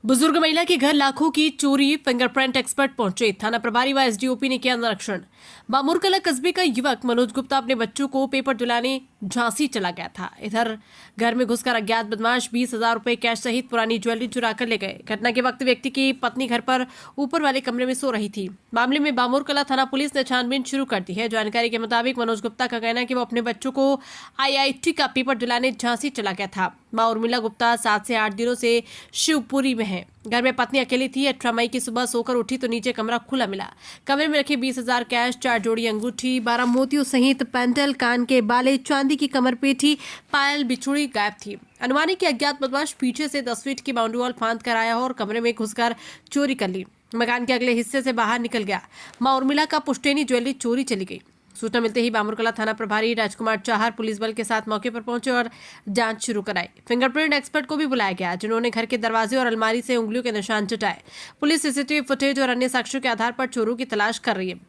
बुजुर्ग महिला के घर लाखों की चोरी, फिंगरप्रिंट एक्सपर्ट पहुंचे। थाना प्रभारी व एसडीओपी ने किया निरीक्षण। बामुरकला कस्बे का युवक मनोज गुप्ता अपने बच्चों को पेपर दिलाने झांसी चला गया था। इधर घर में घुसकर अज्ञात बदमाश 20,000 रुपए कैश सहित पुरानी ज्वेलरी चुरा कर ले गए। घटना के वक्त व्यक्ति की पत्नी घर पर ऊपर वाले कमरे में सो रही थी। मामले में बामुरकला थाना पुलिस ने छानबीन शुरू कर दी है। जानकारी के मुताबिक मनोज गुप्ता का कहना है कि वो अपने बच्चों को IIT का पेपर दिलाने झांसी चला गया था। मां उर्मिला गुप्ता 7 से 8 दिनों से शिवपुरी में है। घर में पत्नी अकेली थी। 18 मई की सुबह सोकर उठी तो नीचे कमरा खुला मिला। कमरे में रखे 20,000 कैश, 4 जोड़ी अंगूठी, 12 मोतियों सहित पेंडल, कान के बाले, चांदी की कमर पेठी, पायल, बिछुड़ी गायब थी। अनुमानित कि अज्ञात बदमाश पीछे से 10 फीट की बाउंड्री वॉल फांद कर आया और कमरे में घुसकर चोरी कर ली। मकान के अगले हिस्से से बाहर निकल गया। मां उर्मिला का पुश्तैनी ज्वेलरी चोरी चली गई। सूचना मिलते ही बामुरकला थाना प्रभारी राजकुमार चाहर पुलिस बल के साथ मौके पर पहुंचे और जांच शुरू कराई। फिंगरप्रिंट एक्सपर्ट को भी बुलाया गया, जिन्होंने घर के दरवाजे और अलमारी से उंगलियों के निशान चटाए। पुलिस CCTV फुटेज और अन्य साक्ष्यों के आधार पर चोरों की तलाश कर रही है।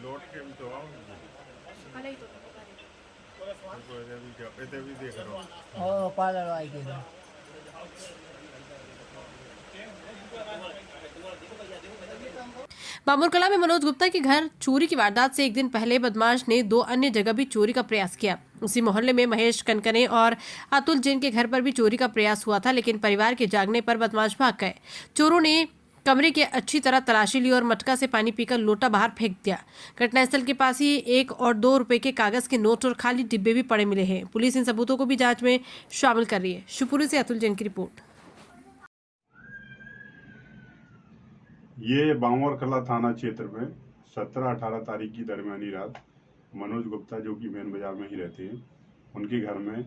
लौट के भी तो आओ भी देख रहा हूँ। पार्लर आई के बामुरकला में मनोज गुप्ता के घर चोरी की वारदात से एक दिन पहले बदमाश ने 2 अन्य जगह भी चोरी का प्रयास किया। उसी मोहल्ले में महेश कनकने और अतुल जैन के घर पर भी चोरी का प्रयास हुआ था, लेकिन परिवार के जागने पर बदमाश भाग गए। चोरों ने कमरे की अच्छी तरह तलाशी ली और मटका से पानी पीकर लोटा बाहर फेंक दिया। घटनास्थल के पास ही 1 और 2 रुपए के कागज के नोट और खाली डिब्बे भी पड़े मिले हैं। पुलिस इन सबूतों को भी जांच में शामिल कर रही है। शिवपुरी से अतुल जैन की रिपोर्ट। ये बामुरकला थाना क्षेत्र में 17-18 तारीख की दरमियानी रात मनोज गुप्ता, जो कि मेन बाजार में ही रहते हैं, उनके घर में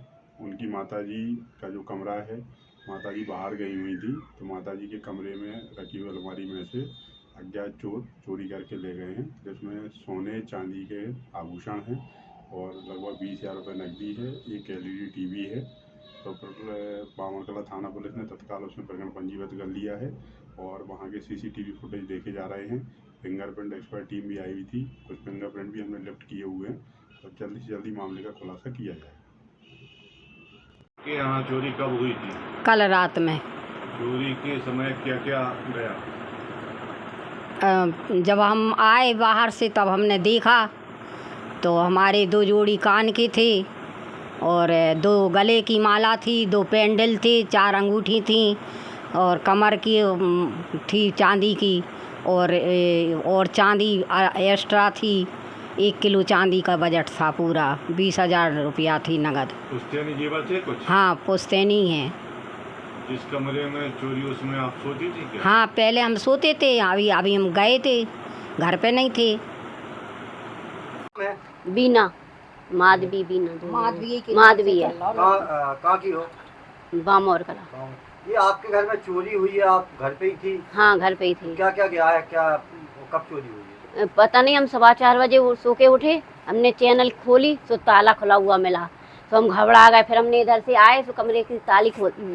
उनकी माताजी का जो कमरा है, माताजी बाहर गई हुई थी, तो माताजी के कमरे में रखी हुई अलमारी में से अज्ञात चोर चोरी करके ले गए हैं, जिसमें सोने चांदी के आभूषण हैं और लगभग 20,000 रुपये नकदी है। एक LED TV है। तो बामुरकला थाना पुलिस ने तत्काल उसमें प्रकरण पंजीबद्ध कर लिया है और वहाँ के CCTV फुटेज देखे जा रहे हैं। फिंगरप्रिंट एक्सपर्ट टीम भी आई हुई थी, कुछ फिंगरप्रिंट भी हमने लिफ्ट किए हुए हैं और जल्दी से जल्दी मामले का खुलासा किया जाए। के यहाँ चोरी कब हुई थी? कल रात में। चोरी के समय क्या क्या गया? जब हम आए बाहर से तब हमने देखा तो हमारे 2 जोड़ी कान के थे और 2 गले की माला थी, 2 पेंडल थे, 4 अंगूठी थी और कमर की थी चांदी की और चांदी एक्स्ट्रा थी। 1 किलो चांदी का बजट था पूरा। 20,000 रुपया थी नगद। पुश्तैनी जेवर थे कुछ? हाँ, पुश्तैनी है। जिस कमरे में चोरी उसमें आप सोती थी क्या? हाँ, पहले हम सोते थे, अभी हम गए थे, घर पे नहीं थे। बीना माधवी है। कहाँ की हो? बामुरकला। ये आपके घर में चोरी हुई है, आप घर पे ही थी? हाँ, घर पे ही थी। क्या क्या गया है, क्या कब चोरी हुई है? पता नहीं, हम 4:15 बजे सो के उठे, हमने चैनल खोली तो ताला खुला हुआ मिला, तो हम घबरा गए। फिर हमने इधर से आए तो कमरे की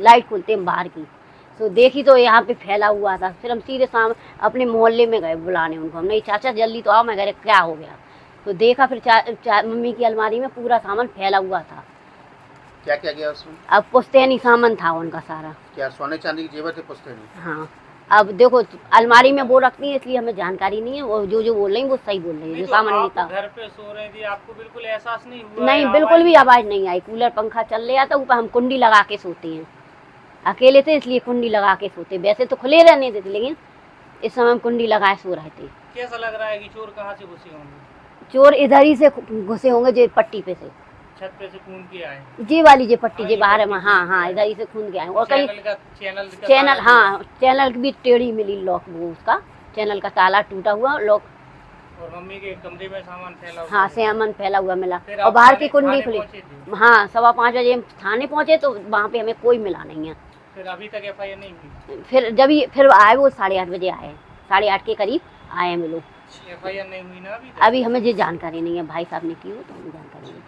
लाइट खोलते हैं बाहर की, तो देखी तो यहाँ पे फैला हुआ था। फिर हम सीधे सामने अपने मोहल्ले में गए बुलाने उनको। हमने चाचा जल्दी तो आओ। मैं कह क्या हो गया, तो देखा फिर मम्मी की अलमारी में पूरा सामान फैला हुआ था। क्या क्या गया उसमें? अब पुश्तैनी सामान था उनका सारा। क्या सोने चांदी के जेवर थे पुश्तैनी? हाँ, अब देखो अलमारी में वो रखती है, इसलिए हमें जानकारी नहीं है। वो जो बोल रही है वो सही बोल रही है। जो सामान नहीं था। घर पे सो रही थी, आपको बिल्कुल एहसास नहीं हुआ? नहीं, बिल्कुल भी आवाज नहीं आई। कूलर पंखा चल रहा था ऊपर, हम कुंडी लगा के सोते हैं, अकेले थे इसलिए कुंडी लगा के सोते। वैसे तो खुले रहने देते, लेकिन इस समय हम कुंडी लगाए सो रहे थे। कैसा लग रहा है कि चोर कहाँ से घुसे होंगे? चोर इधर ही से घुसे होंगे, जो पट्टी पे से, छत पे से खून के आए। जी वाली जो पट्टी जो बाहर है, हाँ, इधर ही से खून के आए। और कहीं चैनल चैनल, हाँ, चैनल की भी टेढ़ी मिली लॉक वो उसका, चैनल का ताला टूटा हुआ, लॉक, और मम्मी के कमरे में सामान फैला हुआ हाँ है। सामान फैला हुआ मिला फिर और आप बाहर की कुंडी थाने खुली। पहुंचे थे? हाँ 5:15 बजे हम थाने पहुँचे तो वहाँ पे हमें कोई मिला नहीं है। फिर अभी तक FIR नहीं हुई? फिर आए वो 8:30 बजे आए, 8:30 के करीब आए हम लोग। FIR नहीं हुई ना अभी तक? अभी हमें ये जानकारी नहीं है, भाई साहब ने की हो तो हमें जानकारी नहीं।